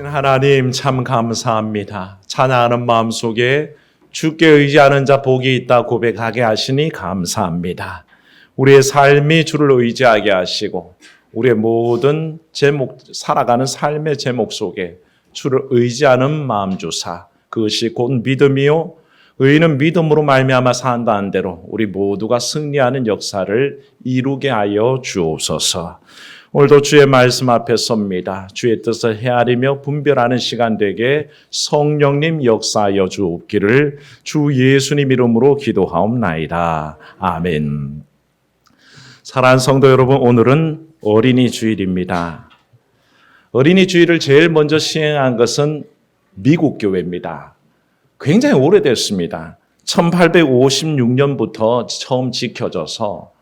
하나님 참 감사합니다. 찬양하는 마음속에 주께 의지하는 자 복이 있다 고백하게 하시니 감사합니다. 우리의 삶이 주를 의지하게 하시고 우리의 모든 살아가는 삶의 제목 속에 주를 의지하는 마음 주사, 그것이 곧 믿음이요 의인은 믿음으로 말미암아 산다는 대로 우리 모두가 승리하는 역사를 이루게 하여 주옵소서. 오늘도 주의 말씀 앞에 섭니다. 주의 뜻을 헤아리며 분별하는 시간 되게 성령님 역사하여 주옵기를 주 예수님 이름으로 기도하옵나이다. 아멘. 사랑하는 성도 여러분, 오늘은 어린이 주일입니다. 어린이 주일을 제일 먼저 시행한 것은 미국 교회입니다. 굉장히 오래됐습니다. 1856년부터 처음 지켜져서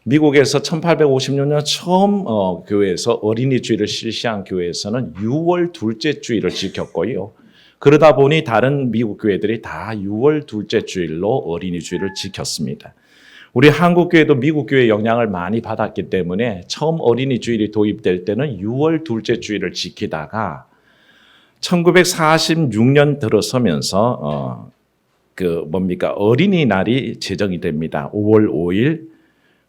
미국에서 1856년 처음 교회에서 어린이 주일을 실시한 교회에서는 6월 둘째 주일을 지켰고요. 그러다 보니 다른 미국 교회들이 다 6월 둘째 주일로 어린이 주일을 지켰습니다. 우리 한국 교회도 미국 교회의 영향을 많이 받았기 때문에 처음 어린이 주일이 도입될 때는 6월 둘째 주일을 지키다가 1946년 들어서면서 어린이날이 제정이 됩니다. 5월 5일.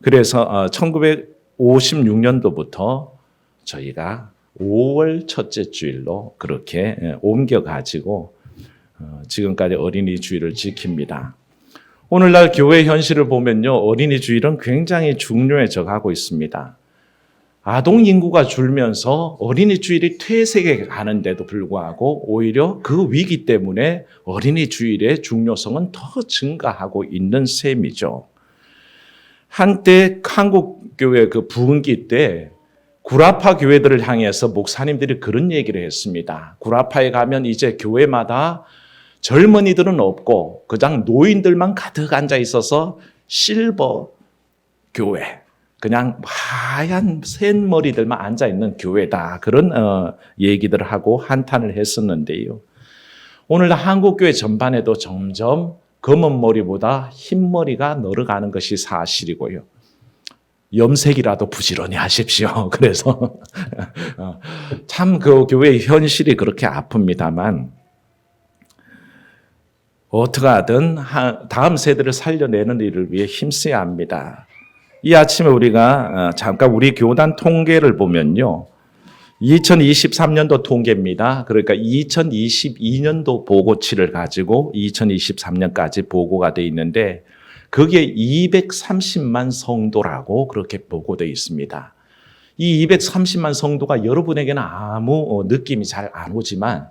그래서 1956년도부터 저희가 5월 첫째 주일로 그렇게 옮겨가지고 지금까지 어린이 주일을 지킵니다. 오늘날 교회 현실을 보면요, 어린이 주일은 굉장히 중요해져 가고 있습니다. 아동 인구가 줄면서 어린이 주일이 퇴색해 가는데도 불구하고 오히려 그 위기 때문에 어린이 주일의 중요성은 더 증가하고 있는 셈이죠. 한때 한국 교회 그 부흥기 때 구라파 교회들을 향해서 목사님들이 그런 얘기를 했습니다. 구라파에 가면 이제 교회마다 젊은이들은 없고 그냥 노인들만 가득 앉아 있어서 실버 교회, 그냥 하얀 샌머리들만 앉아 있는 교회다. 그런 얘기들을 하고 한탄을 했었는데요. 오늘 한국 교회 전반에도 점점 검은 머리보다 흰 머리가 늘어가는 것이 사실이고요. 염색이라도 부지런히 하십시오. 그래서 참 그 교회의 현실이 그렇게 아픕니다만 어떻게 하든 다음 세대를 살려내는 일을 위해 힘써야 합니다. 이 아침에 우리가 잠깐 우리 교단 통계를 보면요. 2023년도 통계입니다. 그러니까 2022년도 보고치를 가지고 2023년까지 보고가 돼 있는데 그게 230만 성도라고 그렇게 보고되어 있습니다. 이 230만 성도가 여러분에게는 아무 느낌이 잘 안 오지만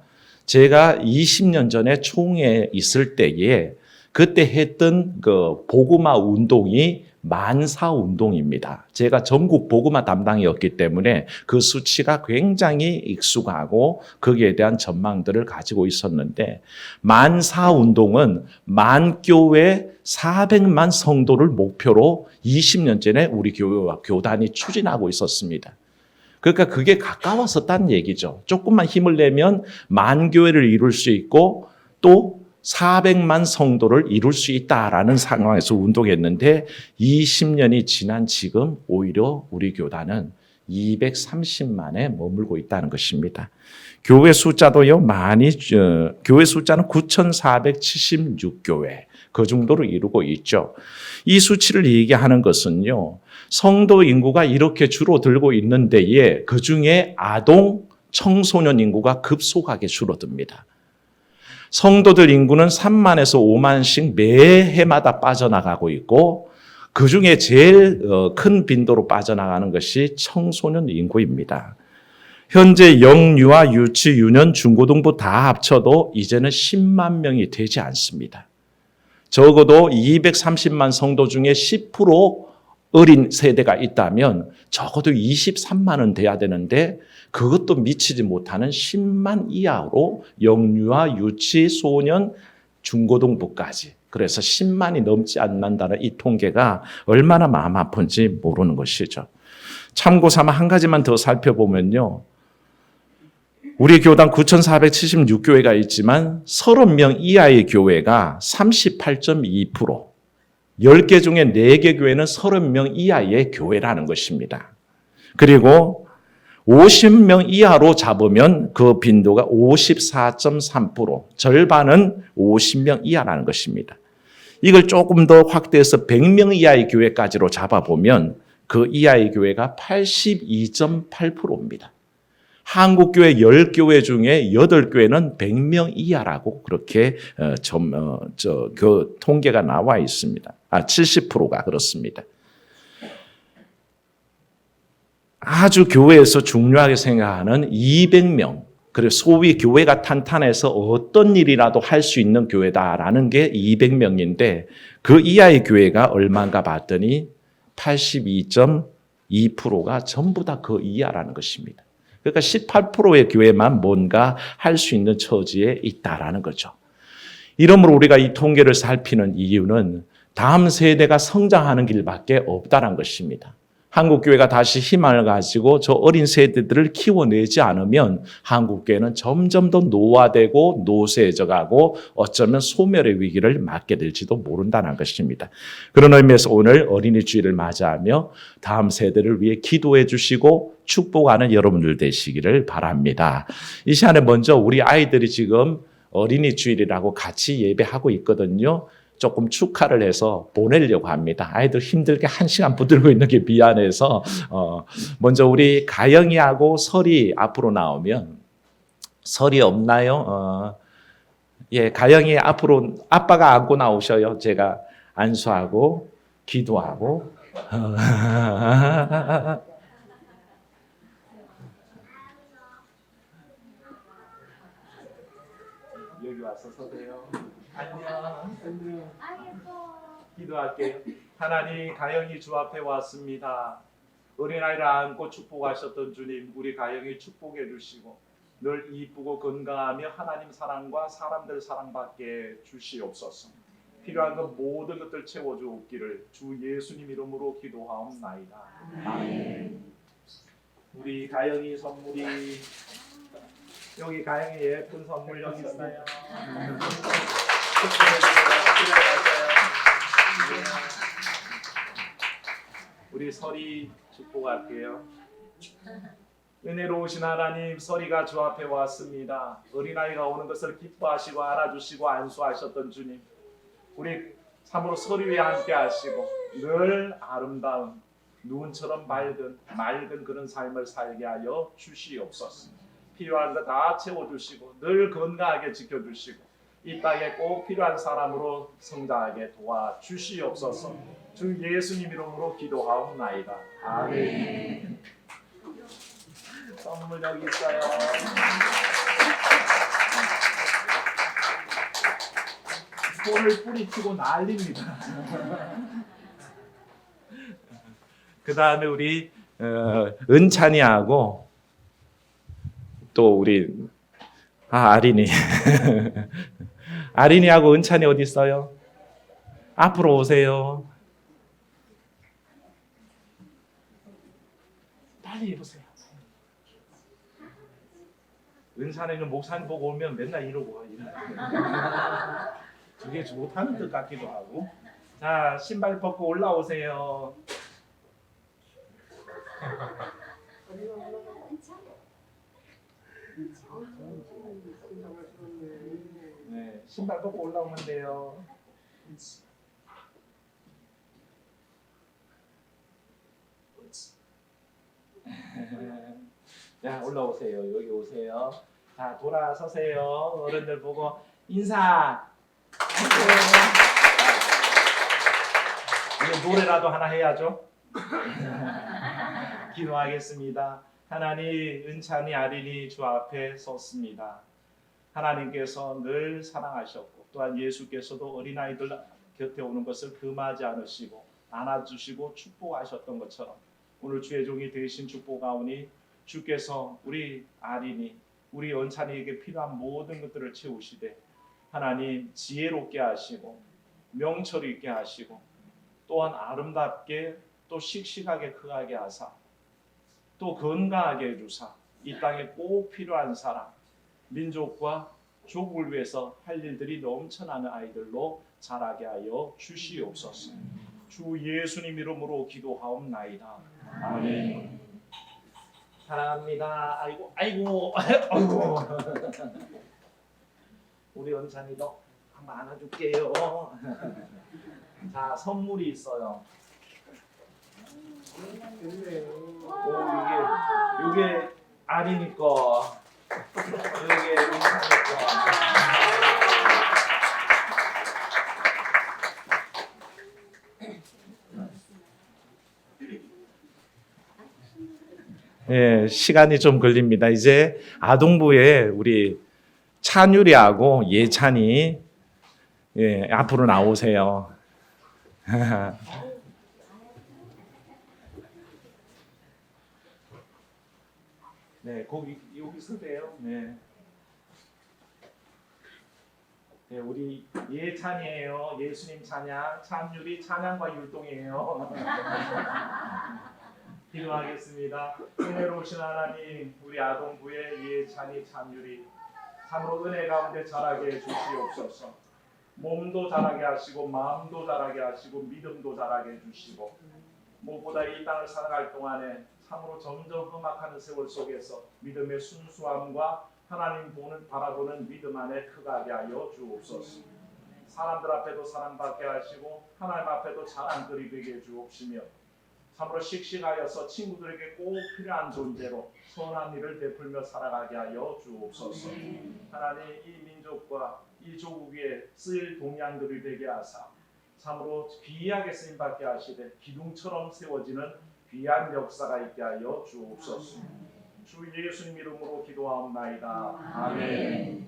제가 20년 전에 총회에 있을 때에 그때 했던 그 복음화 운동이 만사 운동입니다. 제가 전국 복음화 담당이었기 때문에 그 수치가 굉장히 익숙하고 거기에 대한 전망들을 가지고 있었는데 만사 운동은 만교회 400만 성도를 목표로 20년 전에 우리 교회와 교단이 추진하고 있었습니다. 그러니까 그게 가까웠었다는 얘기죠. 조금만 힘을 내면 만교회를 이룰 수 있고 또 400만 성도를 이룰 수 있다라는 상황에서 운동했는데 20년이 지난 지금 오히려 우리 교단은 230만에 머물고 있다는 것입니다. 교회 숫자도요, 교회 숫자는 9,476교회, 그 정도를 이루고 있죠. 이 수치를 얘기하는 것은요, 성도 인구가 이렇게 줄어들고 있는 데에 그 중에 아동, 청소년 인구가 급속하게 줄어듭니다. 성도들 인구는 3만에서 5만씩 매해마다 빠져나가고 있고 그 중에 제일 큰 빈도로 빠져나가는 것이 청소년 인구입니다. 현재 영유아, 유치, 유년, 중고등부 다 합쳐도 이제는 10만 명이 되지 않습니다. 적어도 230만 성도 중에 10% 어린 세대가 있다면 적어도 23만은 돼야 되는데 그것도 미치지 못하는 10만 이하로 영유아, 유치, 소년, 중고등부까지. 그래서 10만이 넘지 않는다는 이 통계가 얼마나 마음 아픈지 모르는 것이죠. 참고 삼아 한 가지만 더 살펴보면요. 우리 교단 9,476교회가 있지만 30명 이하의 교회가 38.2%, 10개 중에 4개 교회는 30명 이하의 교회라는 것입니다. 그리고 50명 이하로 잡으면 그 빈도가 54.3%, 절반은 50명 이하라는 것입니다. 이걸 조금 더 확대해서 100명 이하의 교회까지로 잡아보면 그 이하의 교회가 82.8%입니다. 한국교회 10교회 중에 8교회는 100명 이하라고 그렇게 그 통계가 나와 있습니다. 70%가 그렇습니다. 아주 교회에서 중요하게 생각하는 200명, 그리고 소위 교회가 탄탄해서 어떤 일이라도 할 수 있는 교회다라는 게 200명인데 그 이하의 교회가 얼마인가 봤더니 82.2%가 전부 다 그 이하라는 것입니다. 그러니까 18%의 교회만 뭔가 할 수 있는 처지에 있다라는 거죠. 이러므로 우리가 이 통계를 살피는 이유는 다음 세대가 성장하는 길밖에 없다는 것입니다. 한국교회가 다시 희망을 가지고 저 어린 세대들을 키워내지 않으면 한국교회는 점점 더 노화되고 노쇠해져가고 어쩌면 소멸의 위기를 맞게 될지도 모른다는 것입니다. 그런 의미에서 오늘 어린이 주일을 맞이하며 다음 세대를 위해 기도해 주시고 축복하는 여러분들 되시기를 바랍니다. 이 시간에 먼저 우리 아이들이 지금 어린이 주일이라고 같이 예배하고 있거든요. 조금 축하를 해서 보내려고 합니다. 아이들 힘들게 1시간 붙들고 있는 게 미안해서 먼저 우리 가영이하고 설이 앞으로 나오면, 설이 없나요? 예, 가영이 앞으로 아빠가 안고 나오셔요. 제가 안수하고 기도하고 여기 와서 서세요. 안녕. 기도할게요. 하나님, 가영이 주 앞에 왔습니다. 어린아이를 안고 축복하셨던 주님, 우리 가영이 축복해 주시고 늘 이쁘고 건강하며 하나님 사랑과 사람들 사랑받게 주시옵소서. 필요한 것 모든 것들 채워주옵기를 주 예수님 이름으로 기도하옵나이다. 아멘. 우리 가영이 선물이, 여기 가영이 예쁜 선물 여기 있어요. 우리 설이 축복할게요. 은혜로우신 하나님, 설이가 주 앞에 왔습니다. 어린아이가 오는 것을 기뻐하시고 알아주시고 안수하셨던 주님, 우리 참으로 설이와 함께 하시고 늘 아름다운 눈처럼 맑은 그런 삶을 살게 하여 주시옵소서. 필요한 거 다 채워주시고 늘 건강하게 지켜주시고 이 땅에 꼭 필요한 사람으로 성장하게 도와주시옵소서. 주 예수님 이름으로 기도하옵나이다. 아멘. 선물 여기 있어요. 손을 뿌리치고 난립니다. 그 다음에 우리 은찬이하고 또 우리 아린이 아린이하고 은찬이 어디 있어요? 앞으로 오세요. 빨리 해보세요. 은찬이는 목사님 보고 오면 맨날 이러고 와요. 그게 못하는 것 같기도 하고. 자, 신발 벗고 올라오세요. 네, 신발 벗고 올라오면 돼요. 자, 올라오세요. 여기 오세요. 자, 돌아서세요. 어른들 보고 인사. 이제 노래라도 하나 해야죠. 기도하겠습니다. 하나님, 은찬이 아린이 주 앞에 섰습니다. 하나님께서 늘 사랑하셨고 또한 예수께서도 어린아이들 곁에 오는 것을 금하지 않으시고 안아주시고 축복하셨던 것처럼 오늘 주의 종이 되신 축복하오니 주께서 우리 아린이, 우리 은찬이에게 필요한 모든 것들을 채우시되 하나님 지혜롭게 하시고 명철 있게 하시고 또한 아름답게 또 씩씩하게 크게 하사 또 건강하게 해주사 이 땅에 꼭 필요한 사람, 민족과 조국을 위해서 할 일들이 넘쳐나는 아이들로 자라게 하여 주시옵소서. 주 예수님 이름으로 기도하옵나이다. 아멘. 사랑합니다. 아이고, 아이고, 아이고. 우리 은찬이도 한번 안아줄게요. 자, 선물이 있어요. 이게 아린이 거, 이게 은찬이 거. 예, 시간이 좀 걸립니다. 이제 아동부에 우리 찬유리하고 예찬이 앞으로 나오세요. 네, 거기 여기 서세요. 네. 네, 우리 예찬이에요. 예수님 찬양, 찬유리 찬양과 율동이에요. 기도하겠습니다. 은혜로우신 하나님, 우리 아동부의 예찬이 찬유리 참으로 은혜 가운데 자라게 해주시옵소서. 몸도 자라게 하시고 마음도 자라게 하시고 믿음도 자라게 해주시고 무엇보다 이 땅을 살아갈 동안에 참으로 점점 험악하는 세월 속에서 믿음의 순수함과 하나님 바라보는 믿음 안에 크게 하여 주옵소서. 사람들 앞에도 사랑받게 하시고 하나님 앞에도 자랑거리 되게 해주옵시며 참으로 씩씩하여서 친구들에게 꼭 필요한 존재로 선한 일을 베풀며 살아가게 하여 주옵소서. 하나님 이 민족과 이 조국 위에 쓰일 동향들이 되게 하사 참으로 귀하게 쓰임받게 하시되 기둥처럼 세워지는 귀한 역사가 있게 하여 주옵소서. 주 예수님 이름으로 기도하옵나이다. 아멘.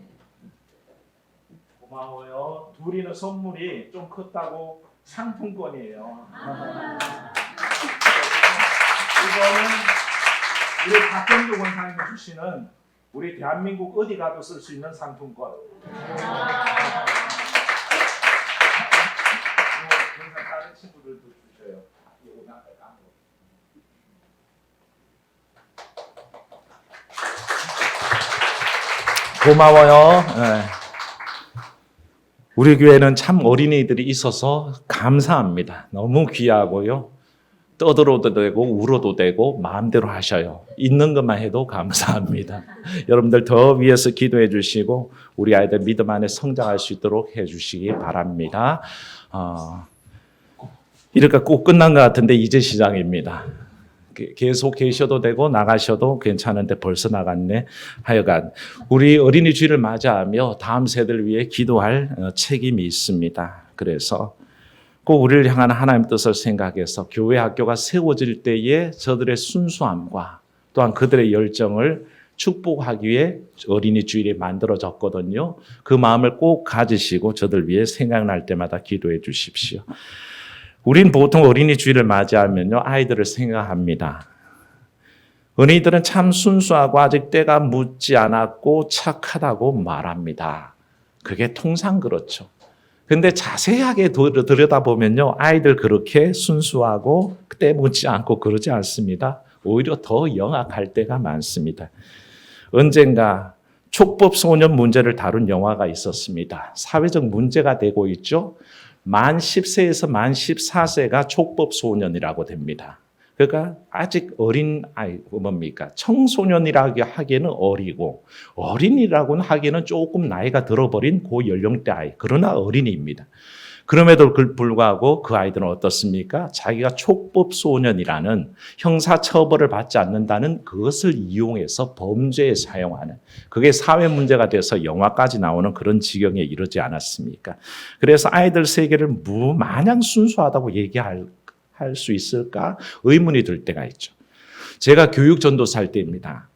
고마워요. 둘이는 선물이 좀 컸다고 상품권이에요. 이거는 우리 박경주 원사님이 주시는 우리 대한민국 어디 가도 쓸 수 있는 상품권. 다른 친구들도 주셔요. 고마워요. 네. 우리 교회는 참 어린이들이 있어서 감사합니다. 너무 귀하고요. 떠들어도 되고 울어도 되고 마음대로 하셔요. 있는 것만 해도 감사합니다. 여러분들 더 위해서 기도해 주시고 우리 아이들 믿음 안에 성장할 수 있도록 해 주시기 바랍니다. 이렇게 꼭 끝난 것 같은데 이제 시작입니다. 계속 계셔도 되고 나가셔도 괜찮은데 벌써 나갔네. 하여간 우리 어린이 주일을 맞이하며 다음 세대를 위해 기도할 책임이 있습니다. 그래서 꼭 우리를 향한 하나님 뜻을 생각해서 교회 학교가 세워질 때에 저들의 순수함과 또한 그들의 열정을 축복하기 위해 어린이 주일이 만들어졌거든요. 그 마음을 꼭 가지시고 저들 위해 생각날 때마다 기도해 주십시오. 우린 보통 어린이 주일을 맞이하면요 아이들을 생각합니다. 어린이들은 참 순수하고 아직 때가 묻지 않았고 착하다고 말합니다. 그게 통상 그렇죠. 근데 자세하게 들여다보면요 아이들 그렇게 순수하고 때 묻지 않고 그러지 않습니다. 오히려 더 영악할 때가 많습니다. 언젠가 촉법 소년 문제를 다룬 영화가 있었습니다. 사회적 문제가 되고 있죠. 만 10세에서 만 14세가 촉법 소년이라고 됩니다. 그러니까 아직 어린 아이 뭡니까? 청소년이라고 하기에는 어리고 어린이라고는 하기에는 조금 나이가 들어버린 그 연령대 아이. 그러나 어린이입니다. 그럼에도 불구하고 그 아이들은 어떻습니까? 자기가 촉법 소년이라는 형사 처벌을 받지 않는다는 그것을 이용해서 범죄에 사용하는 그게 사회 문제가 돼서 영화까지 나오는 그런 지경에 이르지 않았습니까? 그래서 아이들 세계를 마냥 순수하다고 얘기할 수 있을까? 의문이 들 때가 있죠. 제가 교육 전도사 할 때입니다.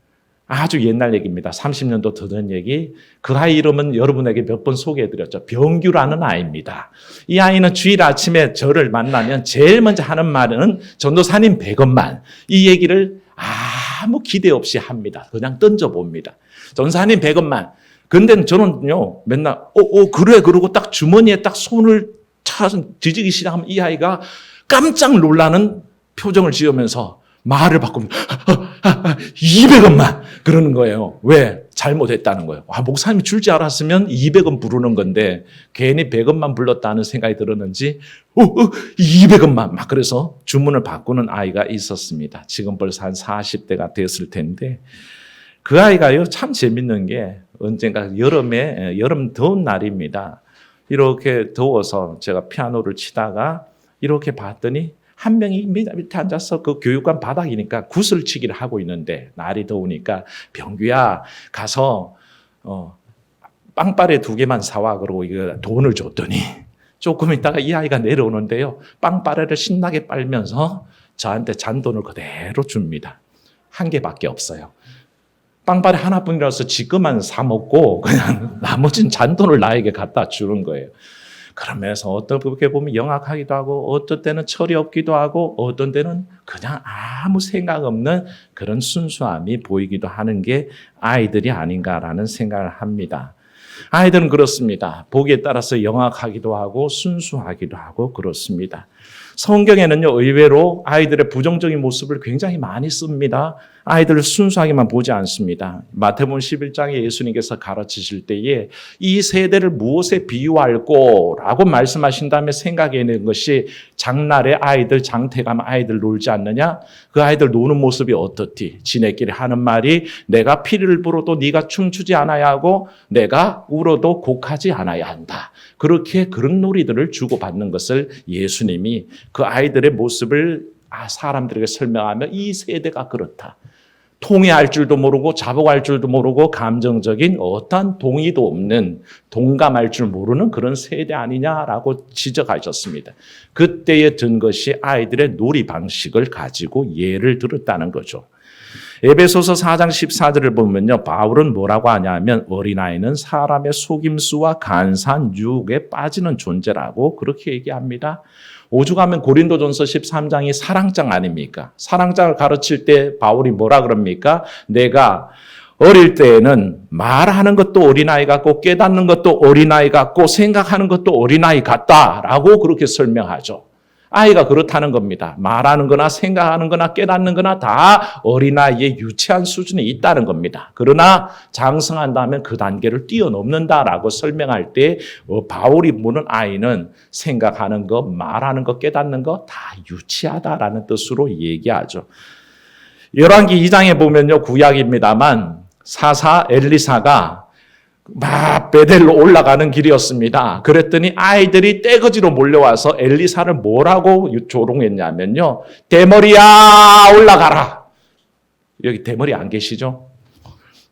아주 옛날 얘기입니다. 30년도 더 된 얘기. 그 아이 이름은 여러분에게 몇 번 소개해드렸죠. 병규라는 아이입니다. 이 아이는 주일 아침에 저를 만나면 제일 먼저 하는 말은 전도사님 100원만. 이 얘기를 아무 기대 없이 합니다. 그냥 던져봅니다. 전도사님 100원만. 근데 저는요 맨날 그래 그러고 딱 주머니에 딱 손을 뒤지기 시작하면 이 아이가 깜짝 놀라는 표정을 지으면서 말을 바꾸면 200원만 그러는 거예요. 왜? 잘못했다는 거예요. 목사님이 줄 줄 알았으면 200원 부르는 건데 괜히 100원만 불렀다는 생각이 들었는지 200원만 막 그래서 주문을 바꾸는 아이가 있었습니다. 지금 벌써 한 40대가 됐을 텐데 그 아이가요 참 재밌는 게 언젠가 여름 더운 날입니다. 이렇게 더워서 제가 피아노를 치다가 이렇게 봤더니 한 명이 밑에 앉아서 그 교육관 바닥이니까 구슬치기를 하고 있는데 날이 더우니까 병규야 가서 빵빠레 2개만 사와 그러고 이거 돈을 줬더니 조금 있다가 이 아이가 내려오는데요. 빵빠레를 신나게 빨면서 저한테 잔돈을 그대로 줍니다. 1개밖에 없어요. 빵빠레 하나뿐이라서 지 것만 사 먹고 그냥 나머지는 잔돈을 나에게 갖다 주는 거예요. 그러면서 어떻게 보면 영악하기도 하고 어떤 때는 철이 없기도 하고 어떤 때는 그냥 아무 생각 없는 그런 순수함이 보이기도 하는 게 아이들이 아닌가라는 생각을 합니다. 아이들은 그렇습니다. 보기에 따라서 영악하기도 하고 순수하기도 하고 그렇습니다. 성경에는요 의외로 아이들의 부정적인 모습을 굉장히 많이 씁니다. 아이들을 순수하게만 보지 않습니다. 마태복음 11장에 예수님께서 가르치실 때에 이 세대를 무엇에 비유할꼬 라고 말씀하신 다음에 생각해낸 것이 장날에 아이들 장태 가면 아이들 놀지 않느냐? 그 아이들 노는 모습이 어떻디? 지네끼리 하는 말이 내가 피를 불어도 네가 춤추지 않아야 하고 내가 울어도 곡하지 않아야 한다. 그렇게 그런 놀이들을 주고받는 것을 예수님이 그 아이들의 모습을 사람들에게 설명하며 이 세대가 그렇다. 통회할 줄도 모르고 자복할 줄도 모르고 감정적인 어떠한 동의도 없는 동감할 줄 모르는 그런 세대 아니냐라고 지적하셨습니다. 그때에 든 것이 아이들의 놀이 방식을 가지고 예를 들었다는 거죠. 에베소서 4장 14절을 보면요. 바울은 뭐라고 하냐면 어린아이는 사람의 속임수와 간사한 유혹에 빠지는 존재라고 그렇게 얘기합니다. 오죽하면 고린도전서 13장이 사랑장 아닙니까? 사랑장을 가르칠 때 바울이 뭐라 그럽니까? 내가 어릴 때에는 말하는 것도 어린아이 같고 깨닫는 것도 어린아이 같고 생각하는 것도 어린아이 같다라고 그렇게 설명하죠. 아이가 그렇다는 겁니다. 말하는 거나 생각하는 거나 깨닫는 거나 다 어린아이의 유치한 수준에 있다는 겁니다. 그러나 장성한다면 그 단계를 뛰어넘는다라고 설명할 때 바울이 보는 아이는 생각하는 거, 말하는 거, 깨닫는 거 다 유치하다라는 뜻으로 얘기하죠. 열왕기 2장에 보면요. 구약입니다만 사사 엘리사가 막 베델로 올라가는 길이었습니다. 그랬더니 아이들이 떼거지로 몰려와서 엘리사를 뭐라고 조롱했냐면요. 대머리야 올라가라. 여기 대머리 안 계시죠?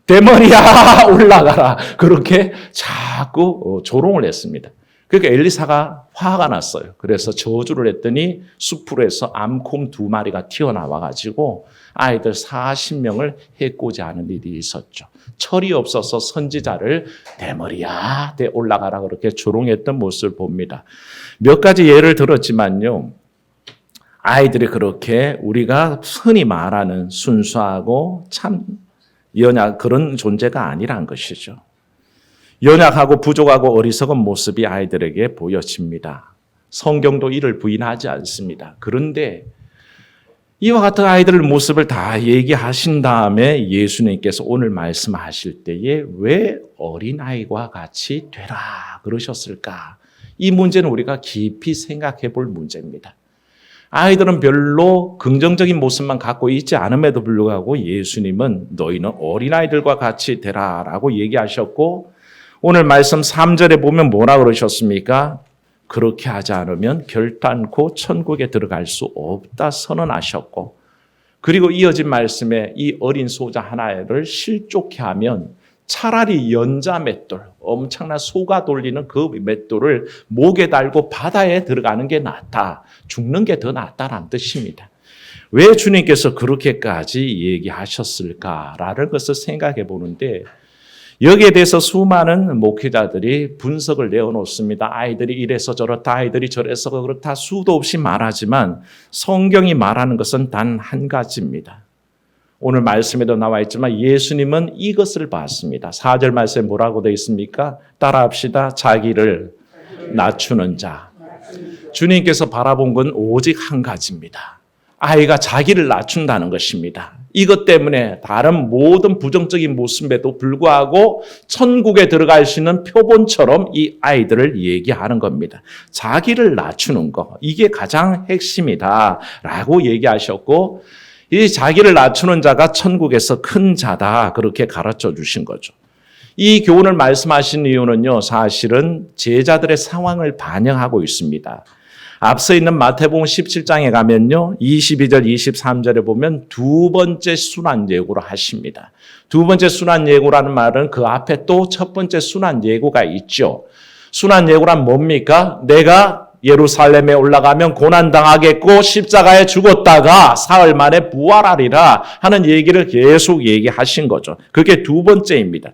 대머리야 올라가라. 그렇게 자꾸 조롱을 했습니다. 그러니까 엘리사가 화가 났어요. 그래서 저주를 했더니 숲으로 암콩 2마리가 튀어나와가지고 아이들 40명을 해코지 하는 일이 있었죠. 철이 없어서 선지자를 대머리야 올라가라 그렇게 조롱했던 모습을 봅니다. 몇 가지 예를 들었지만요. 아이들이 그렇게 우리가 흔히 말하는 순수하고 참 연약 그런 존재가 아니란 것이죠. 연약하고 부족하고 어리석은 모습이 아이들에게 보여집니다. 성경도 이를 부인하지 않습니다. 그런데 이와 같은 아이들 모습을 다 얘기하신 다음에 예수님께서 오늘 말씀하실 때에 왜 어린아이와 같이 되라 그러셨을까? 이 문제는 우리가 깊이 생각해 볼 문제입니다. 아이들은 별로 긍정적인 모습만 갖고 있지 않음에도 불구하고 예수님은 너희는 어린아이들과 같이 되라라고 얘기하셨고 오늘 말씀 3절에 보면 뭐라 그러셨습니까? 그렇게 하지 않으면 결단코 천국에 들어갈 수 없다 선언하셨고 그리고 이어진 말씀에 이 어린 소자 하나를 실족해 하면 차라리 연자 맷돌, 엄청난 소가 돌리는 그 맷돌을 목에 달고 바다에 들어가는 게 낫다. 죽는 게 더 낫다라는 뜻입니다. 왜 주님께서 그렇게까지 얘기하셨을까라는 것을 생각해 보는데 여기에 대해서 수많은 목회자들이 분석을 내어놓습니다. 아이들이 이래서 저렇다, 아이들이 저래서 그렇다 수도 없이 말하지만 성경이 말하는 것은 단 한 가지입니다. 오늘 말씀에도 나와 있지만 예수님은 이것을 봤습니다. 4절 말씀에 뭐라고 되어 있습니까? 따라합시다. 자기를 낮추는 자. 주님께서 바라본 건 오직 한 가지입니다. 아이가 자기를 낮춘다는 것입니다. 이것 때문에 다른 모든 부정적인 모습에도 불구하고 천국에 들어갈 수 있는 표본처럼 이 아이들을 얘기하는 겁니다. 자기를 낮추는 거, 이게 가장 핵심이다라고 얘기하셨고, 이 자기를 낮추는 자가 천국에서 큰 자다, 그렇게 가르쳐 주신 거죠. 이 교훈을 말씀하신 이유는요, 사실은 제자들의 상황을 반영하고 있습니다. 앞서 있는 마태복음 17장에 가면요, 22절, 23절에 보면 두 번째 순환 예고를 하십니다. 두 번째 순환 예고라는 말은 그 앞에 또 첫 번째 순환 예고가 있죠. 순환 예고란 뭡니까? 내가 예루살렘에 올라가면 고난당하겠고 십자가에 죽었다가 사흘 만에 부활하리라 하는 얘기를 계속 얘기하신 거죠. 그게 두 번째입니다.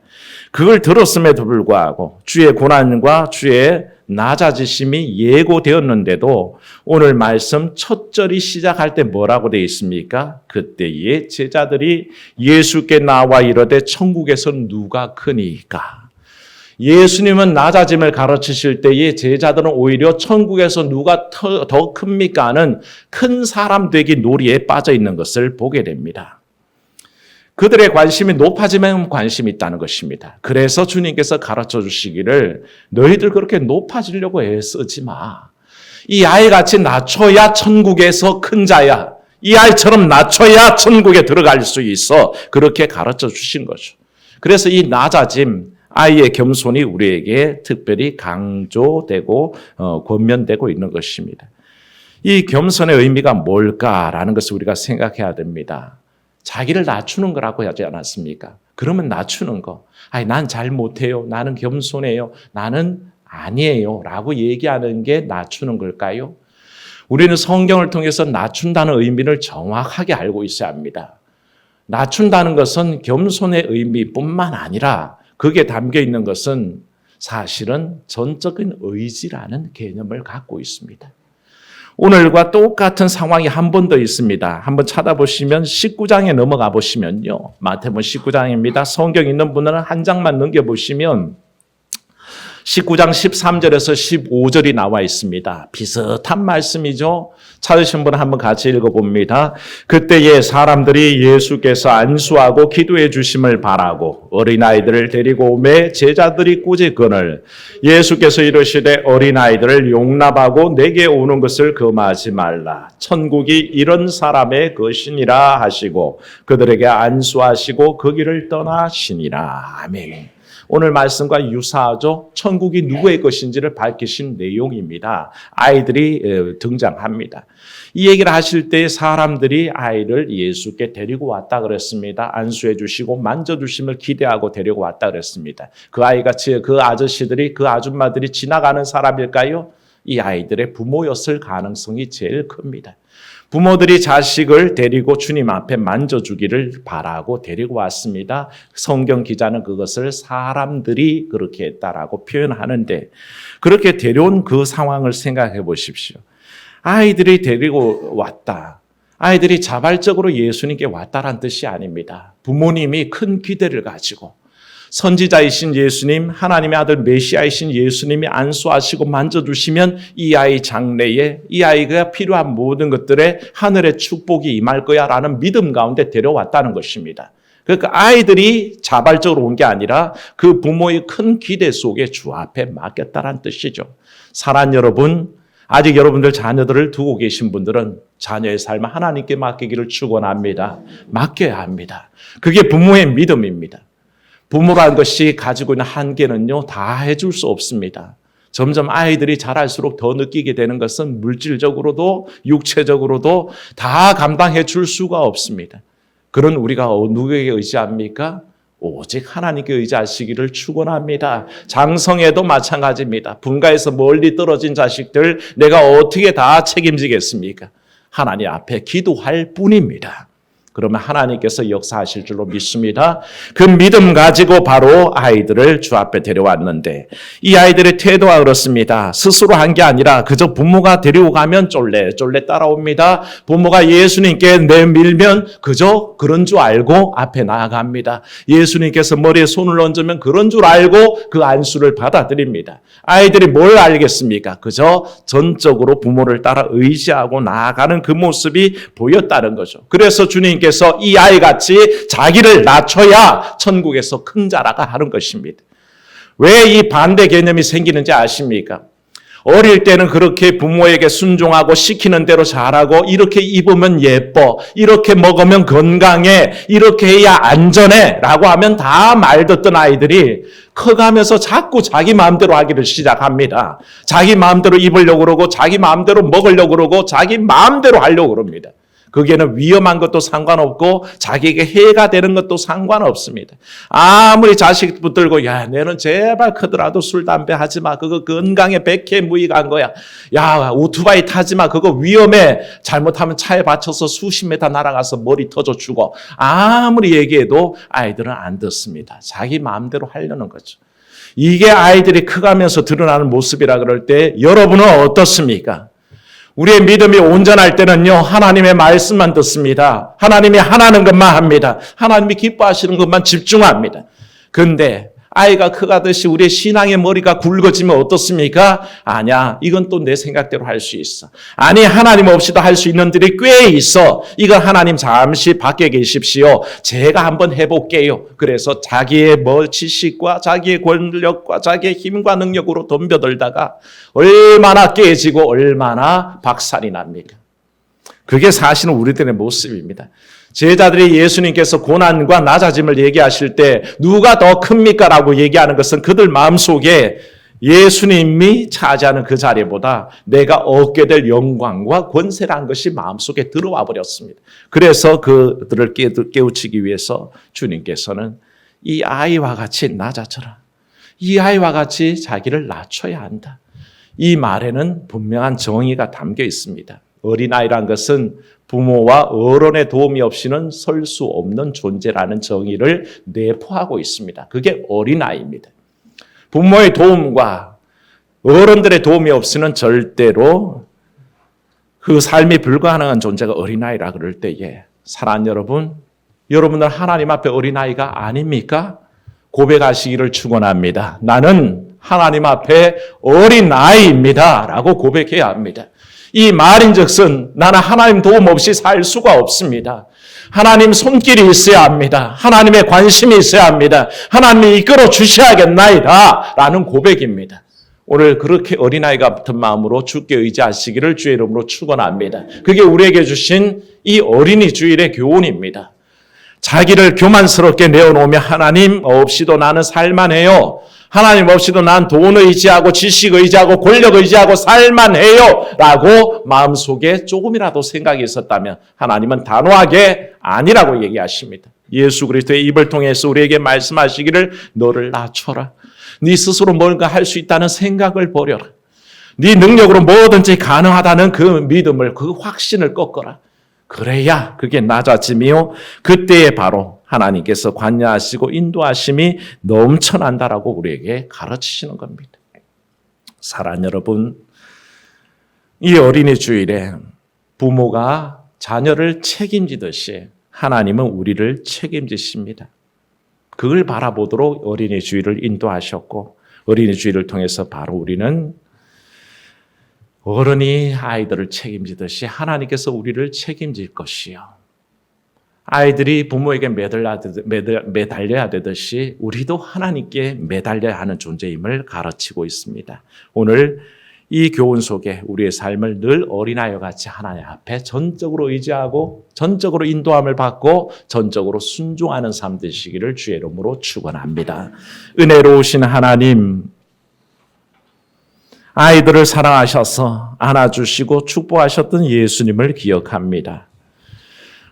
그걸 들었음에도 불구하고 주의 고난과 주의 낮아지심이 예고되었는데도 오늘 말씀 첫 절이 시작할 때 뭐라고 되어 있습니까? 그때에 제자들이 예수께 나와 이르되 천국에서 누가 크니까? 예수님은 낮아짐을 가르치실 때에 제자들은 오히려 천국에서 누가 더 큽니까 하는 큰 사람 되기 놀이에 빠져 있는 것을 보게 됩니다. 그들의 관심이 높아지면 관심이 있다는 것입니다. 그래서 주님께서 가르쳐 주시기를 너희들 그렇게 높아지려고 애쓰지 마. 이 아이같이 낮춰야 천국에서 큰 자야. 이 아이처럼 낮춰야 천국에 들어갈 수 있어. 그렇게 가르쳐 주신 거죠. 그래서 이 낮아짐, 아이의 겸손이 우리에게 특별히 강조되고 권면되고 있는 것입니다. 이 겸손의 의미가 뭘까라는 것을 우리가 생각해야 됩니다. 자기를 낮추는 거라고 하지 않았습니까? 그러면 낮추는 거. 아니, 난 잘 못해요. 나는 겸손해요. 나는 아니에요. 라고 얘기하는 게 낮추는 걸까요? 우리는 성경을 통해서 낮춘다는 의미를 정확하게 알고 있어야 합니다. 낮춘다는 것은 겸손의 의미뿐만 아니라 거기에 담겨 있는 것은 사실은 전적인 의지라는 개념을 갖고 있습니다. 오늘과 똑같은 상황이 한 번 더 있습니다. 한번 찾아보시면 19장에 넘어가 보시면요. 마태복음 19장입니다. 성경 있는 분들은 한 장만 넘겨보시면 19장 13절에서 15절이 나와 있습니다. 비슷한 말씀이죠. 찾으신 분은 한번 같이 읽어봅니다. 그때에 사람들이 예수께서 안수하고 기도해 주심을 바라고 어린아이들을 데리고 오매 제자들이 꾸짖거늘 예수께서 이르시되 어린아이들을 용납하고 내게 오는 것을 금하지 말라. 천국이 이런 사람의 것이니라 하시고 그들에게 안수하시고 그 길을 떠나시니라. 아멘. 오늘 말씀과 유사하죠. 천국이 누구의 것인지를 밝히신 내용입니다. 아이들이 등장합니다. 이 얘기를 하실 때 사람들이 아이를 예수께 데리고 왔다 그랬습니다. 안수해 주시고 만져주심을 기대하고 데리고 왔다 그랬습니다. 그 아이가, 그 아저씨들이, 그 아줌마들이 지나가는 사람일까요? 이 아이들의 부모였을 가능성이 제일 큽니다. 부모들이 자식을 데리고 주님 앞에 만져주기를 바라고 데리고 왔습니다. 성경 기자는 그것을 사람들이 그렇게 했다라고 표현하는데 그렇게 데려온 그 상황을 생각해 보십시오. 아이들이 데리고 왔다. 아이들이 자발적으로 예수님께 왔다란 뜻이 아닙니다. 부모님이 큰 기대를 가지고 선지자이신 예수님, 하나님의 아들 메시아이신 예수님이 안수하시고 만져주시면 이 아이 장래에 이 아이가 필요한 모든 것들에 하늘의 축복이 임할 거야 라는 믿음 가운데 데려왔다는 것입니다. 그러니까 아이들이 자발적으로 온 게 아니라 그 부모의 큰 기대 속에 주 앞에 맡겼다는 뜻이죠. 사랑하는 여러분, 아직 여러분들 자녀들을 두고 계신 분들은 자녀의 삶을 하나님께 맡기기를 축원합니다. 맡겨야 합니다. 그게 부모의 믿음입니다. 부모라는 것이 가지고 있는 한계는요, 다 해줄 수 없습니다. 점점 아이들이 자랄수록 더 느끼게 되는 것은 물질적으로도 육체적으로도 다 감당해 줄 수가 없습니다. 그런 우리가 누구에게 의지합니까? 오직 하나님께 의지하시기를 축원합니다. 장성에도 마찬가지입니다. 분가에서 멀리 떨어진 자식들 내가 어떻게 다 책임지겠습니까? 하나님 앞에 기도할 뿐입니다. 그러면 하나님께서 역사하실 줄로 믿습니다. 그 믿음 가지고 바로 아이들을 주 앞에 데려왔는데 이 아이들의 태도가 그렇습니다. 스스로 한 게 아니라 그저 부모가 데리고 가면 쫄래 따라옵니다. 부모가 예수님께 내밀면 그저 그런 줄 알고 앞에 나아갑니다. 예수님께서 머리에 손을 얹으면 그런 줄 알고 그 안수를 받아들입니다. 아이들이 뭘 알겠습니까? 그저 전적으로 부모를 따라 의지하고 나아가는 그 모습이 보였다는 거죠. 그래서 주님께 예수님께서 이 아이같이 자기를 낮춰야 천국에서 큰 자라가 하는 것입니다. 왜 이 반대 개념이 생기는지 아십니까? 어릴 때는 그렇게 부모에게 순종하고 시키는 대로 잘하고 이렇게 입으면 예뻐, 이렇게 먹으면 건강해, 이렇게 해야 안전해 라고 하면 다 말 듣던 아이들이 커가면서 자꾸 자기 마음대로 하기를 시작합니다. 자기 마음대로 입으려고 그러고 자기 마음대로 먹으려고 그러고 자기 마음대로 하려고 그럽니다. 거기에는 위험한 것도 상관없고 자기에게 해가 되는 것도 상관없습니다. 아무리 자식 붙들고 야 너는 제발 크더라도 술 담배 하지 마. 그거 건강에 백해무익한 거야. 야 오토바이 타지 마. 그거 위험해. 잘못하면 차에 받쳐서 수십 미터 날아가서 머리 터져 죽어. 아무리 얘기해도 아이들은 안 듣습니다. 자기 마음대로 하려는 거죠. 이게 아이들이 커가면서 드러나는 모습이라 그럴 때 여러분은 어떻습니까? 우리의 믿음이 온전할 때는요, 하나님의 말씀만 듣습니다. 하나님이 하라는 것만 합니다. 하나님이 기뻐하시는 것만 집중합니다. 그런데 아이가 커가듯이 우리의 신앙의 머리가 굵어지면 어떻습니까? 아니야, 이건 또 내 생각대로 할 수 있어. 아니, 하나님 없이도 할 수 있는 들이 꽤 있어. 이건 하나님 잠시 밖에 계십시오. 제가 한번 해볼게요. 그래서 자기의 지식과 자기의 권력과 자기의 힘과 능력으로 덤벼들다가 얼마나 깨지고 얼마나 박살이 납니까? 그게 사실은 우리들의 모습입니다. 제자들이 예수님께서 고난과 낮아짐을 얘기하실 때 누가 더 큽니까? 라고 얘기하는 것은 그들 마음속에 예수님이 차지하는 그 자리보다 내가 얻게 될 영광과 권세라는 것이 마음속에 들어와 버렸습니다. 그래서 그들을 깨우치기 위해서 주님께서는 이 아이와 같이 낮아져라. 이 아이와 같이 자기를 낮춰야 한다. 이 말에는 분명한 정의가 담겨 있습니다. 어린아이란 것은 부모와 어른의 도움이 없이는 설 수 없는 존재라는 정의를 내포하고 있습니다. 그게 어린아이입니다. 부모의 도움과 어른들의 도움이 없이는 절대로 그 삶이 불가능한 존재가 어린아이라 그럴 때에 사랑하는 여러분, 여러분들 하나님 앞에 어린아이가 아닙니까? 고백하시기를 축원합니다. 나는 하나님 앞에 어린아이입니다 라고 고백해야 합니다. 이 말인즉슨 나는 하나님 도움 없이 살 수가 없습니다. 하나님 손길이 있어야 합니다. 하나님의 관심이 있어야 합니다. 하나님이 이끌어 주셔야겠나이다 라는 고백입니다. 오늘 그렇게 어린아이 같은 마음으로 주께 의지하시기를 주의 이름으로 축원합니다. 그게 우리에게 주신 이 어린이 주일의 교훈입니다. 자기를 교만스럽게 내어놓으면 하나님 없이도 나는 살만해요. 하나님 없이도 난 돈 의지하고 지식 의지하고 권력 의지하고 살만해요 라고 마음속에 조금이라도 생각이 있었다면 하나님은 단호하게 아니라고 얘기하십니다. 예수 그리스도의 입을 통해서 우리에게 말씀하시기를 너를 낮춰라. 네 스스로 뭔가 할 수 있다는 생각을 버려라. 네 능력으로 뭐든지 가능하다는 그 믿음을, 그 확신을 꺾어라. 그래야 그게 낮아짐이요. 그때에 바로 하나님께서 관여하시고 인도하심이 넘쳐난다라고 우리에게 가르치시는 겁니다. 사랑하는 여러분, 이 어린이 주일에 부모가 자녀를 책임지듯이 하나님은 우리를 책임지십니다. 그걸 바라보도록 어린이 주일을 인도하셨고 어린이 주일을 통해서 바로 우리는 어른이 아이들을 책임지듯이 하나님께서 우리를 책임질 것이요. 아이들이 부모에게 매달려야 되듯이 우리도 하나님께 매달려야 하는 존재임을 가르치고 있습니다. 오늘 이 교훈 속에 우리의 삶을 늘 어린아이와 같이 하나님 앞에 전적으로 의지하고 전적으로 인도함을 받고 전적으로 순종하는 삶 되시기를 주의 이름으로 축원합니다. 은혜로우신 하나님, 아이들을 사랑하셔서 안아주시고 축복하셨던 예수님을 기억합니다.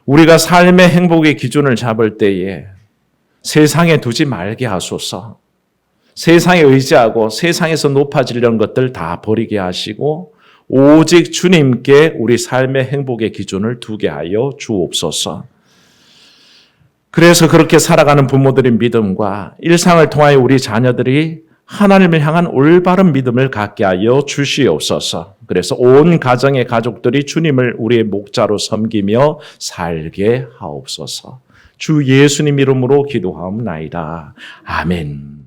우리가 삶의 행복의 기준을 잡을 때에 세상에 두지 말게 하소서. 세상에 의지하고 세상에서 높아지려는 것들 다 버리게 하시고 오직 주님께 우리 삶의 행복의 기준을 두게 하여 주옵소서. 그래서 그렇게 살아가는 부모들의 믿음과 일상을 통하여 우리 자녀들이 하나님을 향한 올바른 믿음을 갖게 하여 주시옵소서. 그래서 온 가정의 가족들이 주님을 우리의 목자로 섬기며 살게 하옵소서. 주 예수님 이름으로 기도하옵나이다. 아멘.